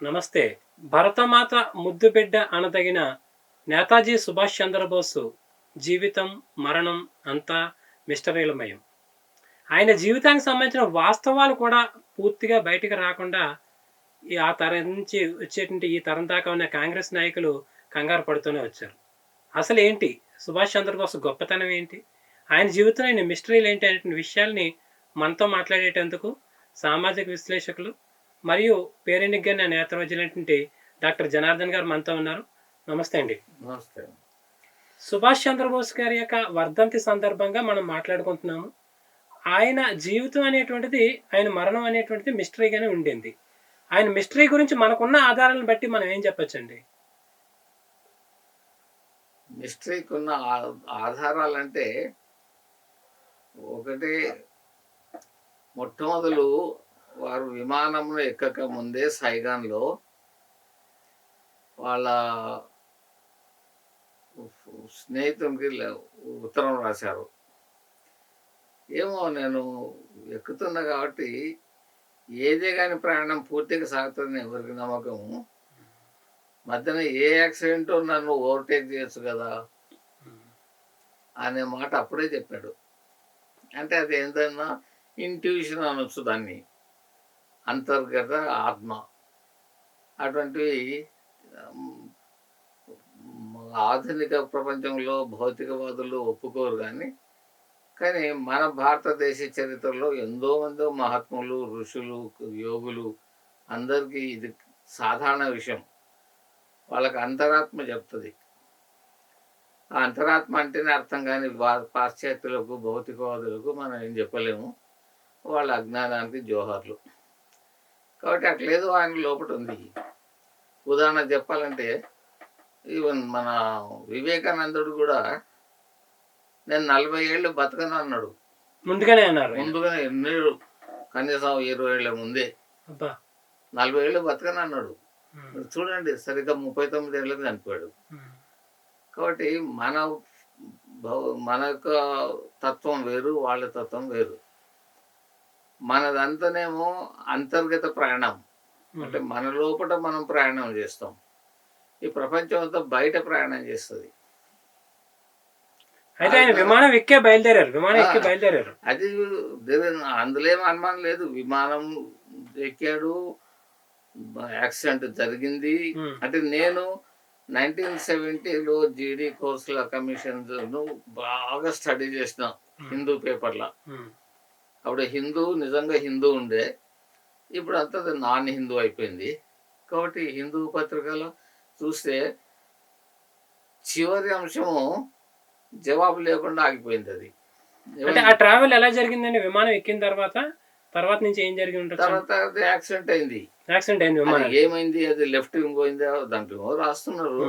నమస్తే. భరతమాత ముద్దుబిడ్డ అనదగిన నేతాజీ సుభాష్ చంద్రబోసు జీవితం, మరణం అంతా మిస్టరీలమయం. ఆయన జీవితానికి సంబంధించిన వాస్తవాలు కూడా పూర్తిగా బయటికి రాకుండా ఆ తరం నుంచి వచ్చేటువంటి ఈ తరం దాకా ఉన్న కాంగ్రెస్ నాయకులు కంగారు పడుతూనే వచ్చారు. అసలేంటి? సుభాష్ చంద్రబోస్ గొప్పతనం ఏంటి? ఆయన జీవితంలోని మిస్టరీలేంటి అనేటువంటి విషయాల్ని మనతో మాట్లాడేటందుకు సామాజిక విశ్లేషకులు మరియు పేరెన్నికైన నేతృత్వమైనటువంటి డాక్టర్ జనార్దన్ గారు మనతో ఉన్నారు. నమస్తే అండి. నమస్తే. సుభాష్ చంద్రబోస్ గారి యొక్క వర్ధంతి సందర్భంగా మనం మాట్లాడుకుంటున్నాము. ఆయన జీవితం అనేటువంటిది, ఆయన మరణం అనేటువంటిది మిస్టరీగానే ఉండింది. ఆయన మిస్టరీ గురించి మనకున్న ఆధారాలను బట్టి మనం ఏం చెప్పొచ్చండి? మిస్టరీకి ఉన్న ఆధారాలంటే ఒకటి, మొట్టమొదలు వారు విమానంలో ఎక్కక ముందే సైగాన్లో వాళ్ళ స్నేహితునికి ఉత్తరం రాశారు. ఏమో నేను ఎక్కుతున్నా కాబట్టి ఏదే కానీ ప్రయాణం పూర్తిగా సాగుతుందని ఎవరికి నమ్మకం, మధ్యన ఏ యాక్సిడెంట్ నన్ను ఓవర్టేక్ చేయొచ్చు కదా అనే మాట అప్పుడే చెప్పాడు. అంటే అది ఏంటన్నా ఇంట్యూషన్ అనొచ్చు, దాన్ని అంతర్గత ఆత్మ. అటువంటివి ఆధునిక ప్రపంచంలో భౌతికవాదులు ఒప్పుకోరు. కానీ మన భారతదేశ చరిత్రలో ఎంతో మంది మహాత్ములు, ఋషులు, యోగులు అందరికీ ఇది సాధారణ విషయం. వాళ్ళకి అంతరాత్మ చెప్తుంది. ఆ అంతరాత్మ అంటేనే అర్థం కాని పాశ్చాత్యులకు, భౌతికవాదులకు మనం ఏం చెప్పలేము. వాళ్ళ అజ్ఞానానికి జోహార్లు. కాబట్టి అట్లేదు ఆయన లోపల ఉంది. ఉదాహరణ చెప్పాలంటే, ఈవెన్ మన వివేకానందుడు కూడా నేను 40 ఏళ్ళు బతకను అన్నాడు. ముందుగానే అన్నారు. ముందుగానే ఎన్నేళ్ళు, కనీసం 20 ఏళ్ళ ముందే 40 ఏళ్ళు బతకను అన్నాడు. చూడండి, సరిగ్గా 39 ఏళ్ళకి చనిపోయాడు. కాబట్టి మన యొక్క తత్వం వేరు, వాళ్ళ తత్వం వేరు. మనదంతానేమో అంతర్గత ప్రయాణం, అంటే మన లోపల మనం ప్రయాణం చేస్తాం. ఈ ప్రపంచం అంతా బయట ప్రయాణం చేస్తుంది. అయితే ఆయన విమానం ఎక్కే బయలుదేరారు. అది అందులో ఏం అనుమానం లేదు. విమానం ఎక్కాడు, యాక్సిడెంట్ జరిగింది. అంటే నేను 1970లో జీడీ కోర్సుల కమిషన్ బాగా స్టడీ చేసిన హిందూ పేపర్లో. అప్పుడు హిందూ నిజంగా హిందూ ఉండే, ఇప్పుడు అంతా నాన్ హిందూ అయిపోయింది. కాబట్టి హిందూ పత్రికలో చూస్తే చివరి అంశము జవాబు లేకుండా ఆగిపోయింది. అది అంటే ఆ ట్రావెల్ ఎలా జరిగిందండి? విమానం ఎక్కిన తర్వాత నుంచి ఏం జరిగి ఉంటుంది? తర్వాత యాక్సిడెంట్ అయింది. ఏమైంది? అది లెఫ్ట్ వింగ్ పోయిందా, దాంట్లో రాస్తున్నారు.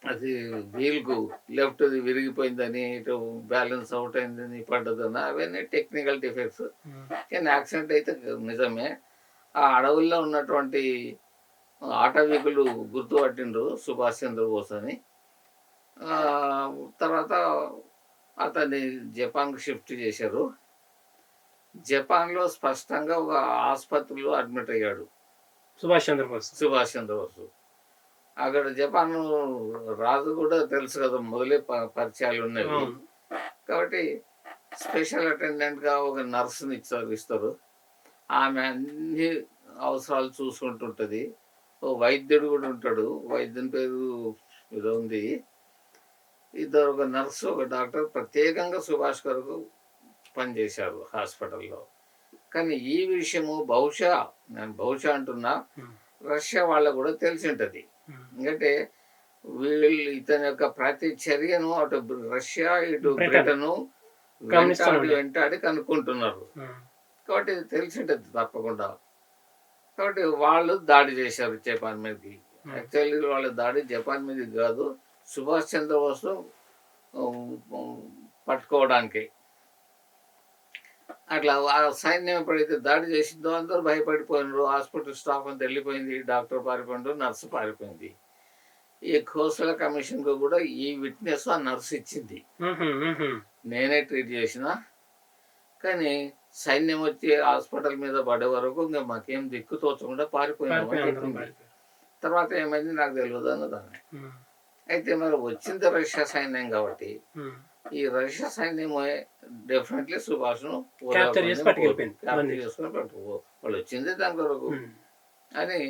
అది వీల్కు లెఫ్ట్ విరిగిపోయిందని, ఇటు బ్యాలెన్స్ అవుట్ అయిందని, పడ్డదని, అవన్నీ టెక్నికల్ డిఫెక్ట్స్. కానీ యాక్సిడెంట్ అయితే నిజమే. ఆ అడవుల్లో ఉన్నటువంటి ఆటవికులు గుర్తుపట్టిండ్రు సుభాష్ చంద్రబోస్ అని. తర్వాత అతన్ని జపాన్కి షిఫ్ట్ చేశారు. జపాన్లో స్పష్టంగా ఒక ఆసుపత్రిలో అడ్మిట్ అయ్యాడు సుభాష్ చంద్రబోస్. అక్కడ జపాన్ రాజు కూడా తెలుసు కదా, మొదలే పరిచయాలు ఉన్నవి. కాబట్టి స్పెషల్ అటెండెంట్గా ఒక నర్సుని ఇస్తారు. ఆమె అన్ని అవసరాలు చూసుకుంటుంటుంది. ఓ వైద్యుడు కూడా ఉంటాడు, వైద్యుని పేరు ఏదో ఉంది. ఇద్దరు, ఒక నర్సు, ఒక డాక్టర్ ప్రత్యేకంగా సుభాష్ గారు పనిచేశారు హాస్పిటల్లో. కానీ ఈ విషయము నేను బహుశా అంటున్నా, రష్యా వాళ్ళకు కూడా తెలిసి ఉంటుంది. ఎందుకంటే వీళ్ళు ఇతని యొక్క ప్రతి చర్యను అటు రష్యా, ఇటు బ్రిటన్ వెంటాడి కనుక్కుంటున్నారు. కాబట్టి ఇది తెలిసి ఉంటుంది తప్పకుండా. కాబట్టి వాళ్ళు దాడి చేశారు జపాన్ మీదకి. యాక్చువల్లీ వాళ్ళ దాడి జపాన్ మీదకి కాదు, సుభాష్ చంద్రబోస్ పట్టుకోవడానికి. అట్లా ఆ సైన్యం ఎప్పుడైతే దాడి చేసిందో అందరూ భయపడిపోయినారు. హాస్పిటల్ స్టాఫ్ అంతా వెళ్ళిపోయింది, డాక్టర్ పారిపోయిండు, నర్సు పారిపోయింది. ఈ కోర్సుల కమిషన్కు కూడా ఈ విట్నెస్ ఆ నర్సు ఇచ్చింది, నేనే ట్రీట్ చేసిన. కానీ సైన్యం వచ్చి హాస్పిటల్ మీద పడే వరకు ఇంకా మాకేం దిక్కు తోచకుండా పారిపోయినామని చెప్పింది. తర్వాత ఏమైంది నాకు తెలియదు అన్నదాన్ని. అయితే మరి వచ్చింది రష్యా సైన్యం కాబట్టి ఈ రష్యా సైన్యం డెఫినెట్లీ సుభాష్ను క్యాప్చర్ చేసుకొని వాళ్ళు వచ్చింది దాని కొరకు అని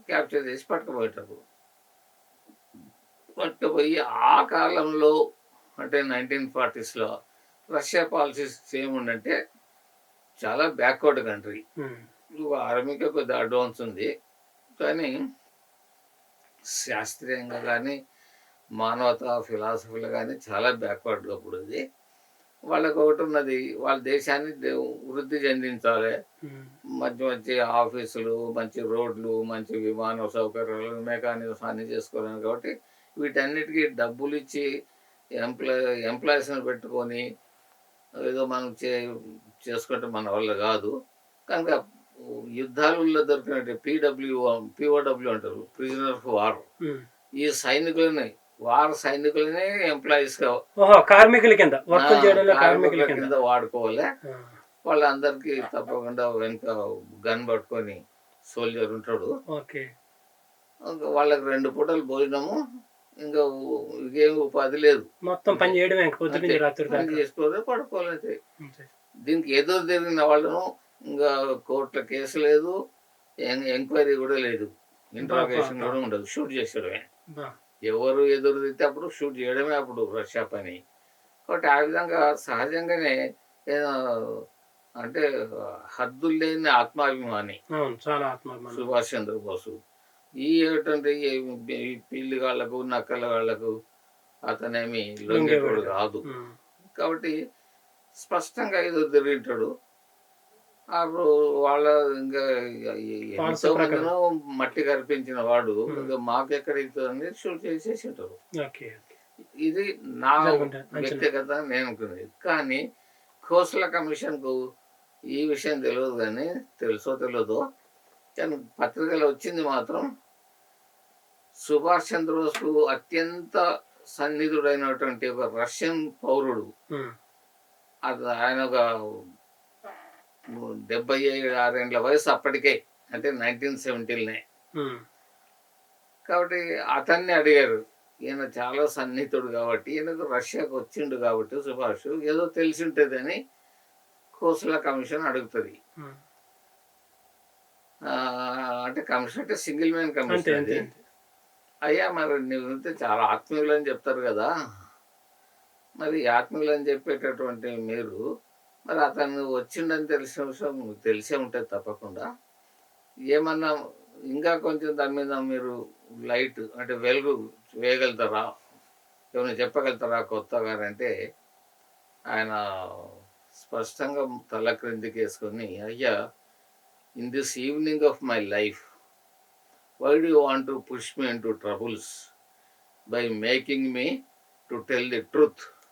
క్యాప్చర్ చేసి పట్టుకుపోయేటప్పుడు పట్టుకుపోయి ఆ కాలంలో అంటే 1940s రష్యా పాలసీస్ ఏముందంటే చాలా బ్యాక్వర్డ్ కంట్రీ. ఆర్మీకి కొద్దిగా అడ్వాన్స్ ఉంది కానీ శాస్త్రీయంగా కానీ మానవతా ఫిలాసఫీలో కానీ చాలా బ్యాక్వర్డ్ అప్పుడు ఇది. వాళ్ళకి ఒకటి ఉన్నది, వాళ్ళ దేశాన్ని వృద్ధి చెందించాలి. మంచి మంచి ఆఫీసులు, మంచి రోడ్లు, మంచి విమాన సౌకర్యాలు, మెకానిక్స్ అన్నీ చేసుకోవాలి కాబట్టి వీటన్నిటికీ డబ్బులు ఇచ్చి ఎంప్లాయీస్ని పెట్టుకొని ఏదో మనం చేసుకుంటే మన వల్ల కాదు. కనుక యుద్ధాలలో దొరికినట్టు పిఓడబ్ల్యూ అంటారు, ప్రిజనర్ ఆఫ్ వార్. ఈ సైనికులని సైనికులనే ఎంప్లాయీస్ కార్మికుల కింద వాడుకోవాలి. వాళ్ళందరికీ తప్పకుండా వెనుక గన్ పట్టుకొని సోల్జర్ ఉంటాడు. వాళ్ళకి 2 పూటలు భోజనము, ఇంకా ఇంకేం ఉపాధి లేదు, మొత్తం పని చేయడమే, చేసుకోవాలి, పడుకోవాలి. దీనికి ఎదురు తిరిగిన వాళ్ళను ఇంకా కోర్టులో కేసు లేదు, ఎంక్వైరీ కూడా లేదు, ఇంట్రాగేషన్ కూడా ఉండదు, షూట్ చేసేయడమే. ఎవరు ఎదురు తిరిగితే అప్పుడు షూట్ చేయడమే అప్పుడు రష్యా పని. కాబట్టి ఆ విధంగా సహజంగానే అంటే హద్దులు లేని ఆత్మాభిమాని సుభాష్ చంద్రబోసు. ఈ ఏంటంటే పిల్లిగాళ్లకు నక్కల వాళ్ళకు అతనేమి లొంగేటోడు కాదు. కాబట్టి స్పష్టంగా ఎదురు తిరిగింటాడు. వాళ్ళ ఇంకా ఎంతో మందినో మట్టి కనిపించిన వాడు ఇంకా మాకెక్కడ ఇస్తుందని షూట్ చేసేసింటారు. ఇది నా వ్యక్తిగత నేను అనుకునేది. కానీ ఖోస్లా కమిషన్కు ఈ విషయం తెలియదు, కానీ తెలుసో తెలియదో కానీ పత్రికలో వచ్చింది మాత్రం సుభాష్ చంద్రబోస్కు అత్యంత సన్నిధుడైనటువంటి ఒక రష్యన్ పౌరుడు. అది ఆయన ఒక 76 ఏళ్ళ వయసు అప్పటికే, అంటే 1970. కాబట్టి అతన్ని అడిగారు. ఈయన చాలా సన్నిహితుడు కాబట్టి, ఈయనకు రష్యాకు వచ్చిండు కాబట్టి సుభాష్ ఏదో తెలిసి ఉంటుందని ఖోస్లా కమిషన్ అడుగుతుంది. అంటే కమిషన్ అంటే సింగిల్ మ్యాన్ కమిషన్ అది. అయ్యా మరి నువ్వు చాలా ఆత్మీయులు అని చెప్తారు కదా, మరి ఆత్మీయులు అని చెప్పేటటువంటి మీరు మరి అతను వచ్చిండని తెలిసిన విషయం తెలిసే ఉంటుంది తప్పకుండా. ఏమన్నా ఇంకా కొంచెం దాని మీద మీరు లైట్ అంటే వెలుగు వేయగలుగుతారా, ఏమైనా చెప్పగలుగుతారా కొత్తగా అంటే ఆయన స్పష్టంగా తల క్రిందికి వేసుకొని, అయ్యా, in this evening of my life why do you want to push me into troubles by making me to tell the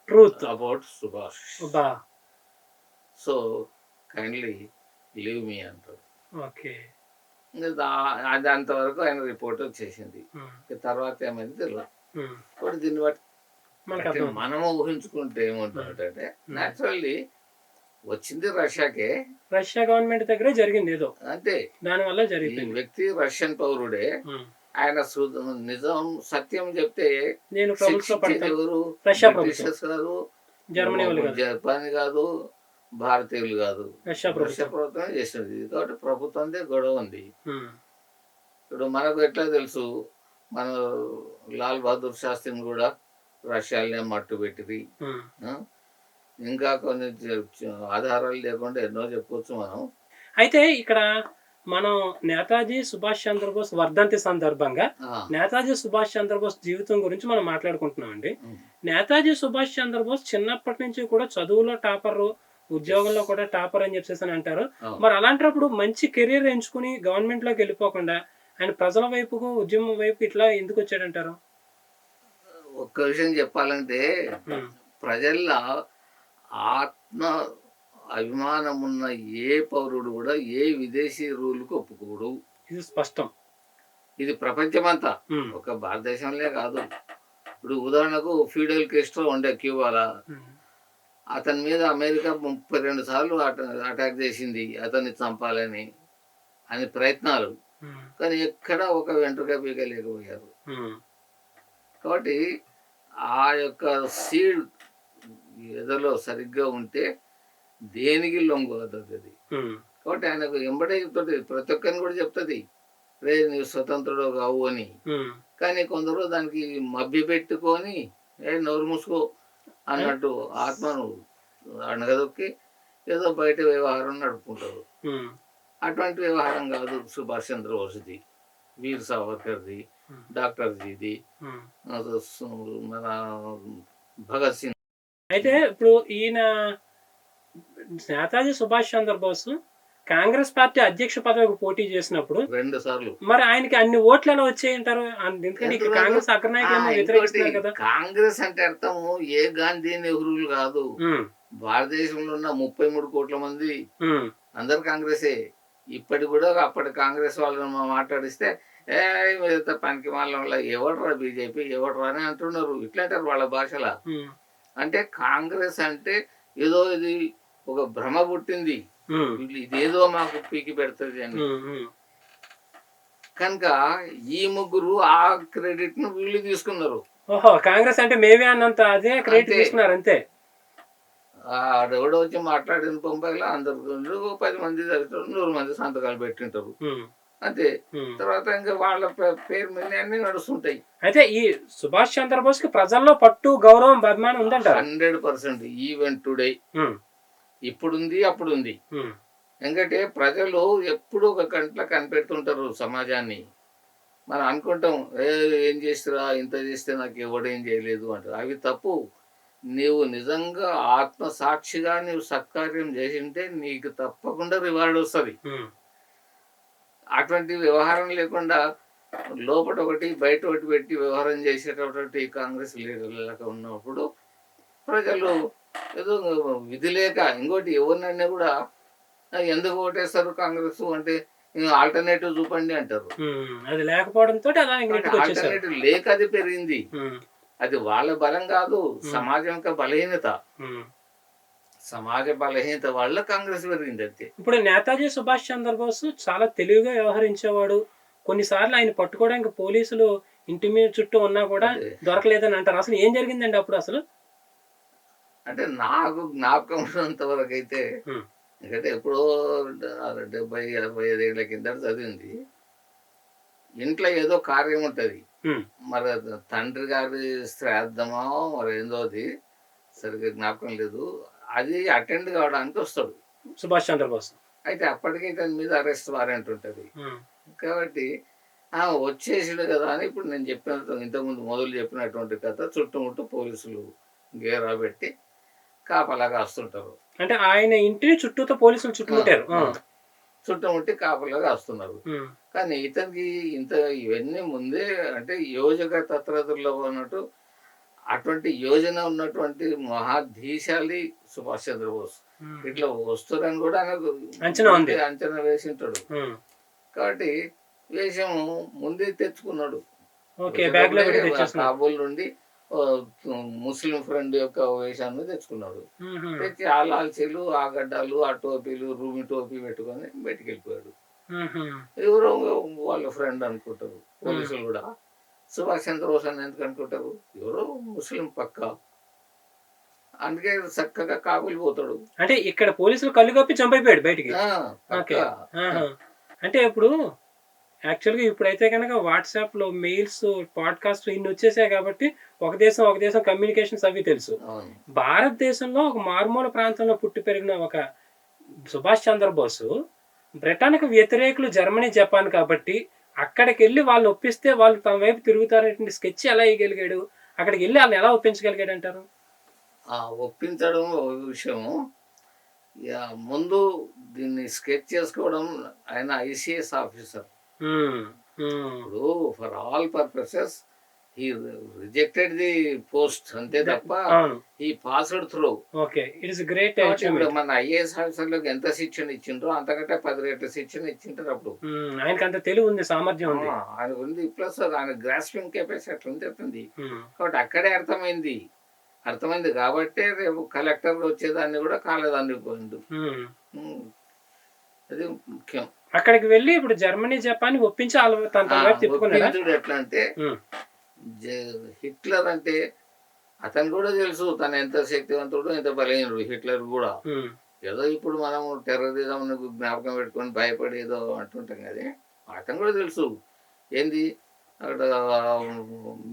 truth about Subhash? So kindly leave me antaru. అది అంతవరకు ఆయన రిపోర్ట్ వచ్చేసింది. తర్వాత ఏమైంది తెలియదు. ఇప్పుడు దీన్ని బట్టి మనము ఊహించుకుంటే ఏముంటుందంటే న్యాచురల్లీ వచ్చింది రష్యాకే, రష్యా గవర్నమెంట్ దగ్గరే జరిగింది ఏదో, అంతే. దాని వల్ల జరిగింది. వ్యక్తి రష్యన్ పౌరుడే. ఆయన నిజం సత్యం చెప్తే ఎవరు బ్రిటిషర్స్ కాదు, జర్మనీ జపాన్ కాదు, భారతీయులు కాదు, రష్యా ప్రభుత్వం చేసింది. కాబట్టి ప్రభుత్వందే గొడవ ఉంది. ఇప్పుడు మనకు ఎట్లా తెలుసు, మన లాల్ బహదూర్ శాస్త్రిని కూడా రష్యాలనే మట్టు పెట్టింది. ఇంకా కొన్ని ఆధారాలు లేకుండా ఎన్నో చెప్పవచ్చు మనం. అయితే ఇక్కడ మనం నేతాజీ సుభాష్ చంద్రబోస్ వర్ధంతి సందర్భంగా నేతాజీ సుభాష్ చంద్రబోస్ జీవితం గురించి మనం మాట్లాడుకుంటున్నాం అండి. నేతాజీ సుభాష్ చంద్రబోస్ చిన్నప్పటి నుంచి కూడా చదువులో టాపర్, ఉద్యోగంలో కూడా టాపర్ అని చెప్పేసి అంటారు. మరి అలాంటప్పుడు మంచి కెరీర్ ఎంచుకుని గవర్నమెంట్ లోకి వెళ్ళిపోకుండా ఆయన ప్రజల వైపుకు, ఉద్యమం వైపు ఇట్లా ఎందుకు వచ్చాడంటారు? ఒక్క విషయం చెప్పాలంటే ప్రజల్లో ఆత్మ అభిమానం ఉన్న ఏ పౌరుడు కూడా ఏ విదేశీ రూల్కు ఒప్పుకోడు. ఇది స్పష్టం. ఇది ప్రపంచమంతా, ఒక భారతదేశంలో కాదు. ఇప్పుడు ఉదాహరణకు ఫిడెల్ కాస్ట్రో ఉండే క్యూబాలా, అతని మీద అమెరికా 32 సార్లు అటాక్ చేసింది అతన్ని చంపాలని అని ప్రయత్నాలు, కానీ ఎక్కడ ఒక వెంట్రుక పీకలేకపోయారు. కాబట్టి ఆ యొక్క సీడ్ ఎదలో సరిగ్గా ఉంటే దేనికి లొంగదు అది. కాబట్టి ఆయనకు ఎంబడే చెప్తుంది, ప్రతి ఒక్కరిని కూడా చెప్తుంది, రే నువ్వు స్వతంత్రుడు కావు అని. కానీ కొందరు దానికి మభ్య పెట్టుకొని నోరు మూసుకో అన్నట్టు ఆత్మను అణగదొక్కి ఏదో బయట వ్యవహారం నడుపుకుంటారు. అటువంటి వ్యవహారం కాదు సుభాష్ చంద్రబోస్ది, వీర్ సావర్కర్ది, డాక్టర్ జీది, మన భగత్ సింగ్. అయితే ఇప్పుడు ఈయన నేతాజీ సుభాష్ చంద్రబోస్ కాంగ్రెస్ పార్టీ అధ్యక్ష పదవికి పోటీ చేసినప్పుడు 2 సార్లు మరి ఆయనకి అన్ని ఓట్లు ఎలా వచ్చాయంటారు? ఎందుకంటే ఇక్కడ కాంగ్రెస్ అగ్రనాయకులు వ్యతిరేకిస్తున్నారు కదా. కాంగ్రెస్ అంటే అర్థము ఏ గాంధీ నెహ్రూలు కాదు, భారతదేశంలో ఉన్న 33 కోట్ల మంది అందరు కాంగ్రెసే. ఇప్పటి కూడా అప్పటి కాంగ్రెస్ వాళ్ళని మాట్లాడిస్తే పనికి వాళ్ళ ఎవడరా బీజేపీ ఎవడరా అని అంటున్నారు, ఇట్లా అంటారు వాళ్ళ భాషలో. అంటే కాంగ్రెస్ అంటే ఏదో ఇది ఒక భ్రమ పుట్టింది, ఇదేదో మాకు పీకి పెడుతుంది అని. కనుక ఈ ముగ్గురు ఆ క్రెడిట్ ను వీళ్ళు తీసుకున్నారు. ఓహో, కాంగ్రెస్ అంటే మేమే అన్నంత అదే క్రెడిట్ తీసుకున్నారు అంతే. ఆడెవడో వచ్చి మాట్లాడిన బొంబాయిలో అందరు 10 మంది 100 మంది సంతకాలు పెట్టింటారు అంతే. తర్వాత ఇంకా వాళ్ళ పేరు మీద అన్ని నడుస్తుంటాయి. అయితే ఈ సుభాష్ చంద్రబోస్ కి ప్రజల్లో పట్టు గౌరవం అభిమానం ఉందంట 100%. ఈవెన్ టుడే ఇప్పుడుంది అప్పుడుంది. ఎందుకంటే ప్రజలు ఎప్పుడు ఒక కంట్లో కనిపెడుతుంటారు సమాజాన్ని. మనం అనుకుంటాం ఏం చేస్తురా, ఇంత చేస్తే నాకు ఎవడేం చేయలేదు అంటారు. అవి తప్పు. నీవు నిజంగా ఆత్మ సాక్షిగా నీవు సత్కార్యం చేసింటే నీకు తప్పకుండా రివార్డ్ వస్తుంది. అటువంటి వ్యవహారం లేకుండా లోపల ఒకటి బయట ఒకటి పెట్టి వ్యవహారం చేసేటటువంటి కాంగ్రెస్ లీడర్లకు ఉన్నప్పుడు ప్రజలు ఏదో విధి లేక ఇంకోటి ఎవరినైనా కూడా ఎందుకు ఓటేస్తారు కాంగ్రెస్ అంటే ఆల్టర్నేటివ్ చూపండి అంటారు. అది లేకపోవడంతో ఆల్టర్నేటివ్ లేక అది పెరిగింది. అది వాళ్ళ బలం కాదు, సమాజం యొక్క బలహీనత. సమాజ బలహీనత వల్ల కాంగ్రెస్ పెరిగింది అంతే. ఇప్పుడు నేతాజీ సుభాష్ చంద్రబోస్ చాలా తెలివిగా వ్యవహరించేవాడు. కొన్నిసార్లు ఆయన పట్టుకోవడానికి పోలీసులు ఇంటి మీద చుట్టూ ఉన్నా కూడా దొరకలేదని అంటారు. అసలు ఏం జరిగిందండి అప్పుడు? అసలు అంటే నాకు జ్ఞాపకం ఉన్నంత వరకు అయితే, ఎందుకంటే ఎప్పుడో 70-65 ఏళ్ల కింద చదివింది. ఇంట్లో ఏదో కార్యం ఉంటది, మరి తండ్రి గారి శ్రాద్ధమో మరి ఏందో అది సరిగ్గా జ్ఞాపకం లేదు, అది అటెండ్ కావడానికి వస్తాడు సుభాష్ చంద్రబోస్. అయితే అప్పటికే దాని మీద అరెస్ట్ వారెంట్ ఉంటుంది. కాబట్టి వచ్చేసాడు కదా అని ఇప్పుడు నేను చెప్పిన ఇంతకుముందు మొదలు చెప్పినటువంటి కథ చుట్టుముట్టు పోలీసులు గేరా పెట్టి కాపలాగా వస్తుంటారు. అంటే ఆయన ఇంటిని చుట్టూతో పోలీసులు చుట్టుముట్టారు, చుట్టుముట్టి కాపలాగా వస్తున్నారు. కానీ ఇతనికి ఇంత ఇవన్నీ ముందే అంటే యోజక తత్రతుల్లో ఉన్నట్టు అటువంటి యోజన ఉన్నటువంటి మహాధీశాలి సుభాష్ చంద్రబోస్. ఇట్లా వస్తారని కూడా ఆయనకు అంచనా వేసి ఉంటాడు. కాబట్టి వేషం ముందే తెచ్చుకున్నాడు. కాబూల్ నుండి ముస్లిం ఫ్రెండ్ యొక్క వేషాన్ని తెచ్చుకున్నాడు. తెచ్చి ఆ లాల్చీలు, ఆ గడ్డాలు, ఆ టోపీలు, రూమి టోపీ పెట్టుకొని బయటికి వెళ్ళిపోయాడు. ఎవరో వాళ్ళ ఫ్రెండ్ అనుకుంటారు పోలీసులు కూడా. సుభాష్ చంద్రబోస్ అని ఎందుకు అనుకుంటారు? ఎవరో ముస్లిం పక్క, అందుకే చక్కగా కాబూల్ పోతాడు. అంటే ఇక్కడ పోలీసులు కళ్ళు కప్పి చంపైపోయాడు బయటికి. అంటే ఇప్పుడు యాక్చువల్గా ఇప్పుడైతే కనుక వాట్సాప్ లో మెయిల్స్, పాడ్కాస్ట్ ఇన్ని వచ్చేసాయి కాబట్టి ఒక దేశం కమ్యూనికేషన్స్ అవి తెలుసు. భారతదేశంలో ఒక మారుమూల ప్రాంతంలో పుట్టి పెరిగిన ఒక సుభాష్ చంద్రబోస్ బ్రిటన్కు వ్యతిరేకులు జర్మనీ, జపాన్ కాబట్టి అక్కడికి వెళ్ళి వాళ్ళు ఒప్పిస్తే వాళ్ళు తమ వైపు తిరుగుతారనేటువంటి స్కెచ్ ఎలా వేయగలిగాడు? అక్కడికి వెళ్ళి వాళ్ళని ఎలా ఒప్పించగలిగాడు అంటారు? ఒప్పించడం విషయము ముందు దీన్ని స్కెచ్ చేసుకోవడం, ఆయన ఐసిఎస్ ఆఫీసర్. ఇప్పుడు for all purposes he rejected the post అంతే తప్ప he passed through. Okay, it is a great achievement. మన ఐఏఎస్ ఆఫీసర్లకు ఎంత శిక్షణ ఇచ్చిండ్రో అంతకంటే 10 రెట్ల శిక్షణ ఇచ్చింటారు. అప్పుడు ఆయనకి అంత తెలివి ఉంది, సామర్థ్యం ఉంది, ఆయన ఉంది. ప్లస్ ఆయన గ్రాస్పింగ్ కెపాసిటీ అట్లా ఉంది. కాబట్టి అక్కడే అర్థమైంది అర్థమైంది కాబట్టే రేపు కలెక్టర్గా వచ్చేదాన్ని కూడా కాలేదాన్ని పోయిండు. అది ముఖ్యం. అక్కడికి వెళ్ళి ఇప్పుడు జర్మనీ జపాన్ ఒప్పించి ఒప్పించుడు ఎట్లా అంటే హిట్లర్ అంటే అతను కూడా తెలుసు తను ఎంత శక్తివంతుడు ఎంత బలహీనుడు హిట్లర్ కూడా. ఏదో ఇప్పుడు మనం టెర్రరిజం జ్ఞాపకం పెట్టుకొని భయపడి ఏదో అంటుంటాం కదా, అతను కూడా తెలుసు ఏంది అక్కడ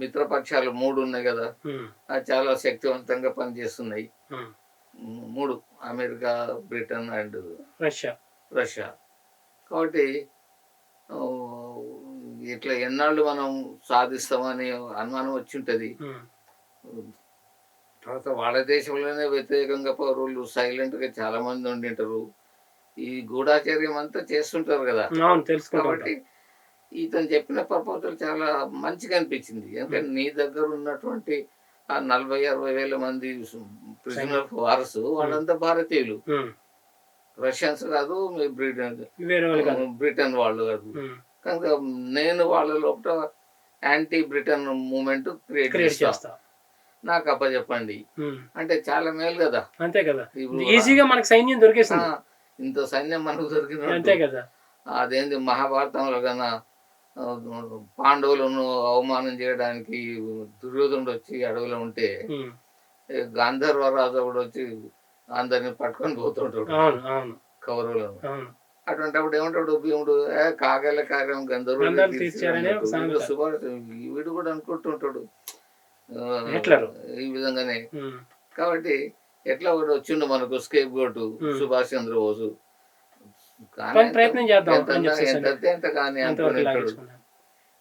మిత్రపక్షాలు 3 ఉన్నాయి కదా, అది చాలా శక్తివంతంగా పనిచేస్తున్నాయి. 3 అమెరికా, బ్రిటన్ అండ్ రష్యా. కాబట్టి ఇట్లా ఎన్నాళ్ళు మనం సాధిస్తామని అనుమానం వచ్చి ఉంటుంది. తర్వాత వాళ్ళ దేశంలోనే వ్యతిరేకంగా పౌరులు సైలెంట్గా చాలా మంది ఉండింటారు. ఈ గూఢాచర్యం అంతా చేస్తుంటారు కదా. కాబట్టి ఇతను చెప్పిన ప్రపోజల్ చాలా మంచిగా అనిపించింది. ఎందుకంటే నీ దగ్గర ఉన్నటువంటి ఆ 40-60 వేల మంది ప్రిజనర్ ఆఫ్ వార్స్ వాళ్ళంతా భారతీయులు, రష్యన్స్ కాదు, బ్రిటన్ వాళ్ళు కాదు. కనుక నేను వాళ్ళ లోపల యాంటీ బ్రిటన్ మూమెంట్ క్రియేట్ చేస్తా, నాకు అప్పచెప్పండి అంటే చాలా మేలు కదా. అంతే కదా, ఈజీగా మనకు సైన్యం దొరికేసింది. ఇంత సైన్యం మనకు దొరికిన అదేంది మహాభారతంలో కన్నా పాండవులను అవమానం చేయడానికి దుర్యోధనుడు వచ్చి అడవిలో ఉంటే గాంధర్వరాజు కూడా వచ్చి అందరిని పట్టుకొని పోతుంటాడు కౌరవులను. అటువంటిప్పుడు ఏమంటాడు భీముడు, కాగల కార్యం గంధర్వుడు సుభాష్ వీడు కూడా అనుకుంటుంటాడు ఈ విధంగానే. కాబట్టి ఎట్లా ఒకటి వచ్చిండు మనకు స్కేప్ గోటు సుభాష్ చంద్రబోసు. ప్రయత్నం చేద్దాం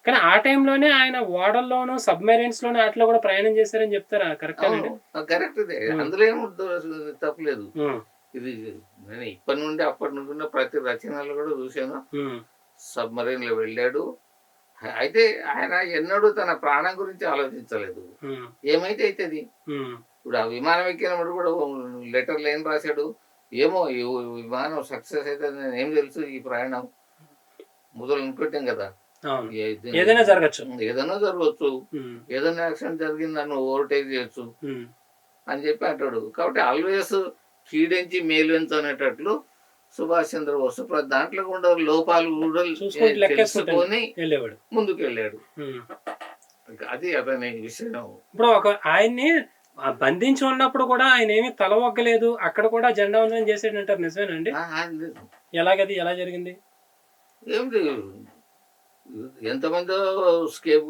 కానీ ఆ టైంలోనే ఆయన ఓడల్లోనూ సబ్మెరైన్స్ లోనూ అట్లా కూడా ప్రయాణం చేశారని చెప్తారా? కరెక్ట్ అందులో ఏమో తప్పలేదు. ఇది నేను ఇప్పటి నుండి అప్పటి నుండి ప్రతి రచనలు కూడా చూశాను. సబ్మరైన్ లో వెళ్ళాడు. అయితే ఆయన ఎన్నడూ తన ప్రాణం గురించి ఆలోచించలేదు. ఏమైతే అవుతుంది. ఇప్పుడు ఆ విమానం ఎక్కినప్పుడు కూడా లెటర్లు ఏం రాశాడు, ఏమో ఈ విమానం సక్సెస్ అయితే నేను ఏం తెలుసు, ఈ ప్రయాణం మొదలు అనుకుంటాం కదా, ఏదైనా జరగచ్చు, ఏదైనా యాక్సిడెంట్ జరిగింది నన్ను ఓవర్టేక్ చేయొచ్చు అని చెప్పి అంటాడు. కాబట్టి ఆల్వేస్ కీడించి మేలుంచు అనేటట్లు సుభాష్ చంద్రబోస్ దాంట్లో కూడా లోపాలు కూడా తెలుసుకొని ముందుకు వెళ్ళాడు. అది అతని విషయం. ఇప్పుడు ఒక ఆయన్ని బంధించి ఉన్నప్పుడు కూడా ఆయన ఏమి తల ఒగ్గలేదు, అక్కడ కూడా జెండా వందనం చేసేటంటారు, నిజమేనండి? ఎలాగది ఎలా జరిగింది? ఏమిటి ఎంతమందో స్కేప్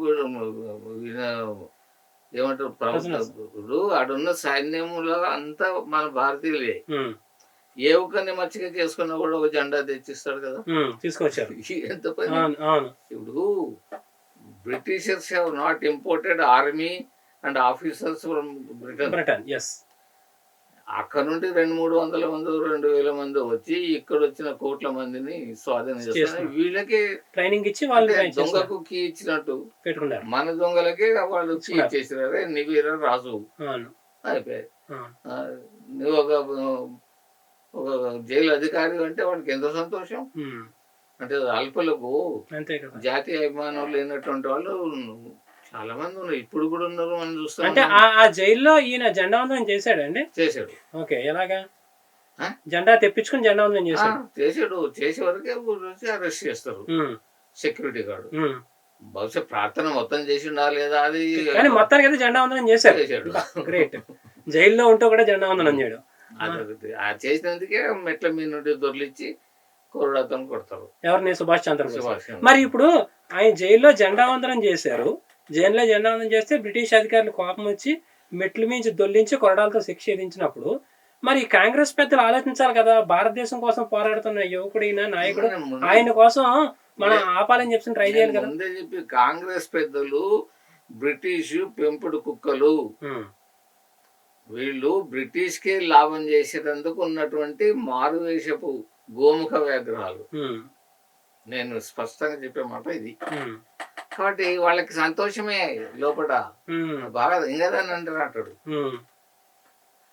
ఏమంటారు ఆడున్న సైన్యంలో అంతా మన భారతీయులే. ఏ ఒక్కరిని మచ్చిక చేసుకున్నా కూడా ఒక జెండా తెచ్చిస్తాడు కదా, తీసుకొచ్చారు. ఎంత పని. ఇప్పుడు Britishers have not imported army and officers from Britain. అక్కడ నుండి 200-300 మంది 2000 మంది వచ్చి ఇక్కడ వచ్చిన కోట్ల మందిని స్వాధీనం చేస్తారు. వీళ్ళకి ట్రైనింగ్ ఇచ్చి వాళ్ళు దొంగకు కీ ఇచ్చినట్టు పెట్టుకున్నారు. మన దొంగలకే వాళ్ళు కీ ఇచ్చేసినారే, నివీర రాజు అయిపోయాయి. నువ్వు ఒక జైలు అధికారి అంటే వాడికి ఎంత సంతోషం. అంటే అల్పలకు జాతీయ అభిమానం లేనటువంటి వాళ్ళు చాలా మంది ఉన్నారు, ఇప్పుడు కూడా ఉన్నారు. మనం చూస్తాం. అంటే ఆ జైల్లో ఈయన జెండా వందనం చేశాడు. ఓకే, ఎలాగా? జెండా తెప్పించుకుని జెండా వందనం చేశాడు. చేసే వరకే అరెస్ట్ చేస్తారు సెక్యూరిటీ గార్డు. బహుశా ప్రార్థన మొత్తం చేసిండా లేదా అది, కానీ మొత్తానికి అయితే జెండా వందనం చేశాడు. గ్రేట్. జైల్లో ఉంటూ కూడా జెండా వందనం చేయడం. చేసినందుకే మెట్ల మీద నుండి దొర్లిచ్చి కొరడాతను కొడతారు. ఎవరిని? సుభాష్ చంద్రబోస్. మరి ఇప్పుడు ఆయన జైల్లో జెండా వందనం చేశారు. జైల్లో జెండా వందనం చేస్తే బ్రిటిష్ అధికారులు కోపం వచ్చి మెట్ల మించి దొల్లించి కొరడాలతో శిక్ష విధించినప్పుడు మరి కాంగ్రెస్ పెద్దలు ఆలోచించాలి కదా, భారతదేశం కోసం పోరాడుతున్న యువకుడైన నాయకుడు, ఆయన కోసం మనం ఆపాలని చెప్పి ట్రై చేయాలి కదా. ముందే చెప్పి కాంగ్రెస్ పెద్దలు బ్రిటిష్ పెంపుడు కుక్కలు, వీళ్ళు బ్రిటిష్ కి లాభం చేసేటందుకు ఉన్నటువంటి మారువేషపు గోముఖ విగ్రహాలు. నేను స్పష్టంగా చెప్పే మాట ఇది. కాబట్టి వాళ్ళకి సంతోషమే లోపల, బాగా ఇంకదని అంటాడు.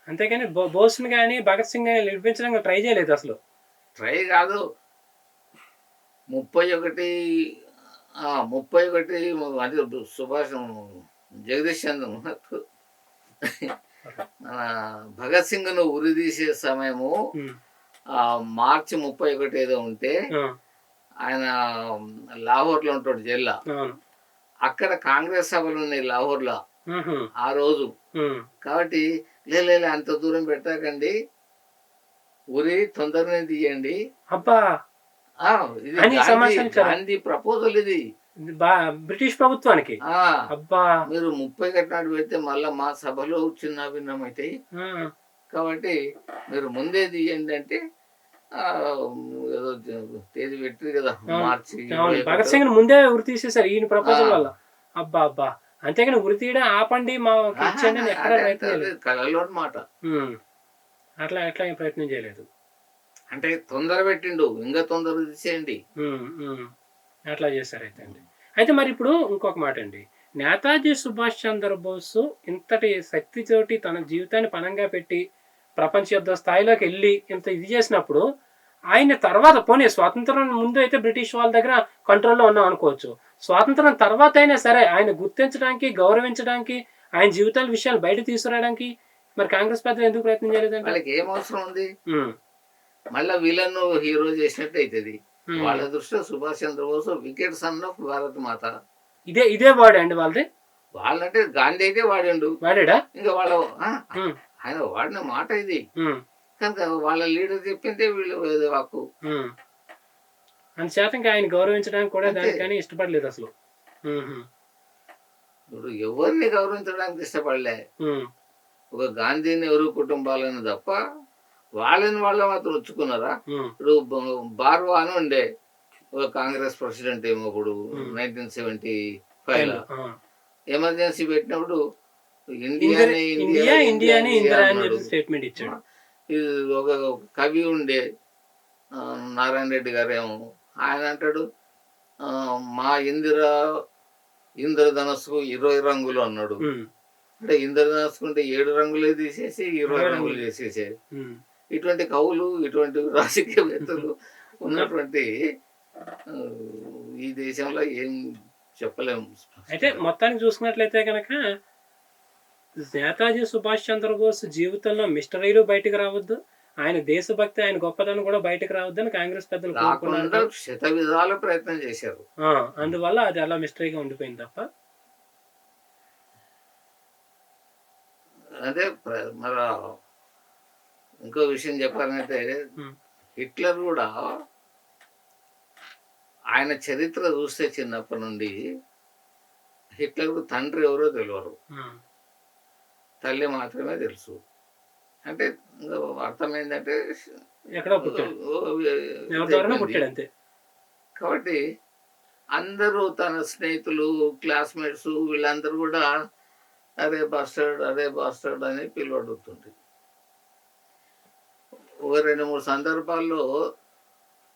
అంతేగాని బోస్ గానీ భగత్ సింగ్ గానీ విడిపించడానికి ట్రై చేయలేదు అసలు. ట్రై కాదు, 31 అంటే సుభాష్ జగదీష్ చంద్ర అప్పట్లో. మన భగత్ సింగ్ ను ఉరి తీసే సమయము మార్చి 31 ఏదో ఉంటే ఆయన లాహోర్ లో ఉంటాడు జైల్లో. అక్కడ కాంగ్రెస్ సభలు ఉన్నాయి లాహోర్ లో ఆ రోజు. కాబట్టి లేదు అంత దూరం పెట్టకండి, ఉరి తొందరనే తీయండి. అబ్బా ఇది గాంధీ ప్రపోజల్, ఇది బ్రిటిష్ ప్రభుత్వానికి. అబ్బా మీరు 30 నాడు పెడితే మళ్ళా మా సభలో చిన్న భిన్నం అవుతాయి, కాబట్టి మీరు ముందే తీయండి అంటే ఏదో తేదీ పెట్టింది కదా మార్చి. భగత్ సింగ్ ముందే ఉరి తీసేసారు ఈయన ప్రపోజల్ వల్ల. అబ్బా అబ్బా, అంతేగాని ఉరి తీయడం ఆపండి మాకు ఇచ్చండి అని ఎక్కడ కళలో మాట. అట్లా ఎట్లా ప్రయత్నం చేయలేదు. అంటే తొందర పెట్టిండు, ఇంకా తొందర తీసేయండి, అట్లా చేశారు అయితే అండి. అయితే మరి ఇప్పుడు ఇంకొక మాట అండి, నేతాజీ సుభాష్ చంద్రబోస్ ఇంతటి శక్తితోటి తన జీవితాన్ని పణంగా పెట్టి ప్రపంచ యుద్ధ స్థాయిలోకి వెళ్ళి ఇంత ఇది చేసినప్పుడు, ఆయన తర్వాత పోనీ స్వాతంత్రం ముందు అయితే బ్రిటిష్ వాళ్ళ దగ్గర కంట్రోల్లో ఉన్నాం అనుకోవచ్చు, స్వాతంత్రం తర్వాత అయినా సరే ఆయన గుర్తించడానికి, గౌరవించడానికి, ఆయన జీవితాల విషయాలు బయట తీసుకురావడానికి మరి కాంగ్రెస్ పెద్దలు ఎందుకు ప్రయత్నం చేయలేదండి? వాళ్ళకి ఏం అవసరం ఉంది? మళ్ళా వీళ్ళను హీరో చేసినట్టు అవుతుంది. వాళ్ళ దృష్టిలో సుభాష్ చంద్రబోస్ వికెట్ సన్ ఆఫ్ భారత్ మాత. ఇదే వాడే అండి వాళ్ళది. వాళ్ళంటే గాంధీ అయితే వాడిండు, వాడా ఇంకా వాళ్ళ ఆయన వాడిన మాట ఇది. కనుక వాళ్ళ లీడర్ చెప్పిందే వీళ్ళు వాక్కు. అందుచేత ఆయన గౌరవించడానికి కూడా దానికని ఇష్టపడలేదు అసలు. ఇప్పుడు ఎవరిని గౌరవించడానికి ఇష్టపడలే, ఒక గాంధీని ఎవరు కుటుంబాలను తప్ప వాళ్ళని వాళ్ళ మాత్రం వచ్చుకున్నారా? ఇప్పుడు బార్వా అని ఉండే ఒక కాంగ్రెస్ ప్రెసిడెంట్ ఏమో ఇప్పుడు 1975 లో ఎమర్జెన్సీ పెట్టినప్పుడు స్టేట్మెంట్ ఇచ్చాడు. ఇది ఒక కవి ఉండే నారాయణ రెడ్డి గారు ఏమో, ఆయన అంటాడు మా ఇంద్రధనస్సుకు 20 రంగులు అన్నాడు. అంటే ఇంద్రధనస్సుకు ఉంటే 7 రంగులే తీసేసి 20 రంగులు చేసేసే. ఇటువంటి కవులు, ఇటువంటి రాజకీయవేత్తలు ఉన్నటువంటి ఈ దేశంలో ఏం చెప్పలేము. అయితే మొత్తానికి చూసుకున్నట్లయితే కనుక నేతాజీ సుభాష్ చంద్రబోస్ జీవితంలో మిస్టరీలు బయటకు రావద్దు, ఆయన దేశభక్తి, ఆయన గొప్పతనం కూడా బయటకు రావద్దని కాంగ్రెస్ పెద్దలు కోరుకున్నారు, శత విధాల ప్రయత్నం చేశారు. అందువల్ల అది అలా మిస్టరీగా ఉండిపోయింది తప్ప. అదే మరి ఇంకో విషయం చెప్పాలంటే హిట్లర్ కూడా ఆయన చరిత్ర చూస్తే చిన్నప్పటి నుండి హిట్లర్ తండ్రి ఎవరో తెలియరు, తల్లి మాత్రమే తెలుసు. అంటే అర్థం ఏంటంటే కాబట్టి అందరూ తన స్నేహితులు, క్లాస్మేట్స్ వీళ్ళందరూ కూడా అరే బాస్టర్డ్ అని పిలువడుతుంది. ఒక 2-3 సందర్భాల్లో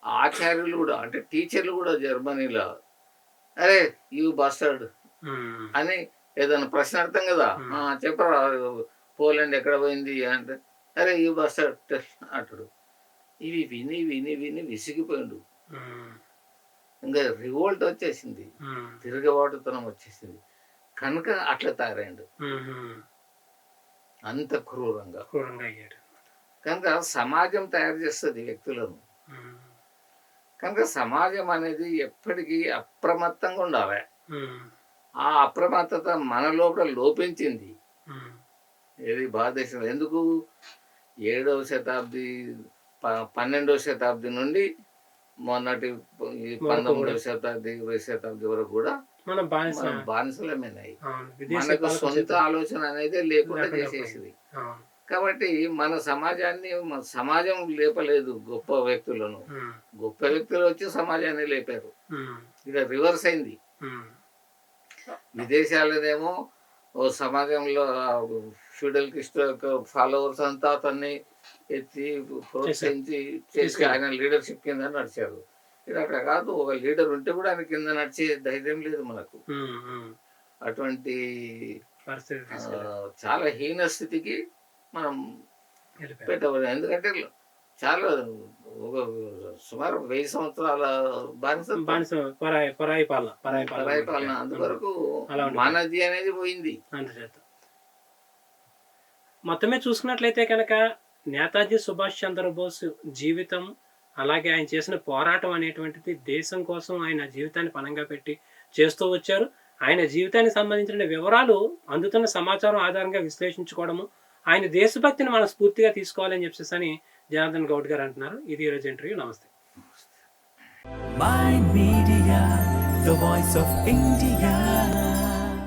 ఆచార్యులు కూడా, అంటే టీచర్లు కూడా జర్మనీలో అరే యూ బాస్టర్డ్ అని ఏదైనా ప్రశ్న అర్థం కదా, చెప్పరా పోలాండ్ ఎక్కడ పోయింది అంటే అరే యూ బాస్టర్డ్ అంటాడు. ఇవి విని విని విని విసిగిపోయిండు, ఇంకా రివోల్ట్ వచ్చేసింది, తిరగబాటుతనం వచ్చేసింది. కనుక అట్లా తయారైండు, అంత క్రూరంగా అయ్యాడు. కనుక సమాజం తయారు చేస్తుంది వ్యక్తులను. కనుక సమాజం అనేది ఎప్పటికీ అప్రమత్తంగా ఉండాలి. ఆ అప్రమత్తత మన లోపల లోపించింది. ఏది భారతదేశంలో ఎందుకు 7వ శతాబ్ది 12వ శతాబ్ది నుండి మొన్నటి 19వ శతాబ్ది 20వ శతాబ్ది వరకు కూడా మనం బానిసలమేనాయి. మనకు సొంత ఆలోచన అనేది లేకుండా చేసేసింది. కాబట్టి మన సమాజం లేపలేదు గొప్ప వ్యక్తులను, గొప్ప వ్యక్తులు వచ్చి సమాజాన్ని లేపారు. ఇక రివర్స్ అయింది. విదేశాలనేమో ఓ సమాజంలో ఫ్యూడల్ క్రిస్ట్ ఫాలోవర్స్ అంతా అతన్ని ఎత్తి ప్రోత్సహించి చేసి ఆయన లీడర్షిప్ కింద నడిచారు. ఇది అట్లా కాదు, ఒక లీడర్ ఉంటే కూడా ఆయన కింద నడిచే ధైర్యం లేదు మనకు. అటువంటి చాలా హీన స్థితికి మనం పెట్టబడి, ఎందుకంటే చాలా సుమారు 1000 సంవత్సరాల పరాయి పాలన అందువరకు మనది అనేది పోయింది. మొత్తమే చూసుకున్నట్లయితే కనుక నేతాజీ సుభాష్ చంద్రబోస్ జీవితం, అలాగే ఆయన చేసిన పోరాటం అనేటువంటిది దేశం కోసం ఆయన జీవితాన్ని పణంగా పెట్టి చేస్తూ వచ్చారు. ఆయన జీవితానికి సంబంధించిన వివరాలు అందుతున్న సమాచారం ఆధారంగా విశ్లేషించుకోవడము, ఆయన దేశభక్తిని మనం స్ఫూర్తిగా తీసుకోవాలని చెప్పేసి జనార్దన్ గౌడ్ గారు అంటున్నారు. ఇది ఈరోజు ఇంటర్వ్యూ. నమస్తే. Mind Media, the voice of India.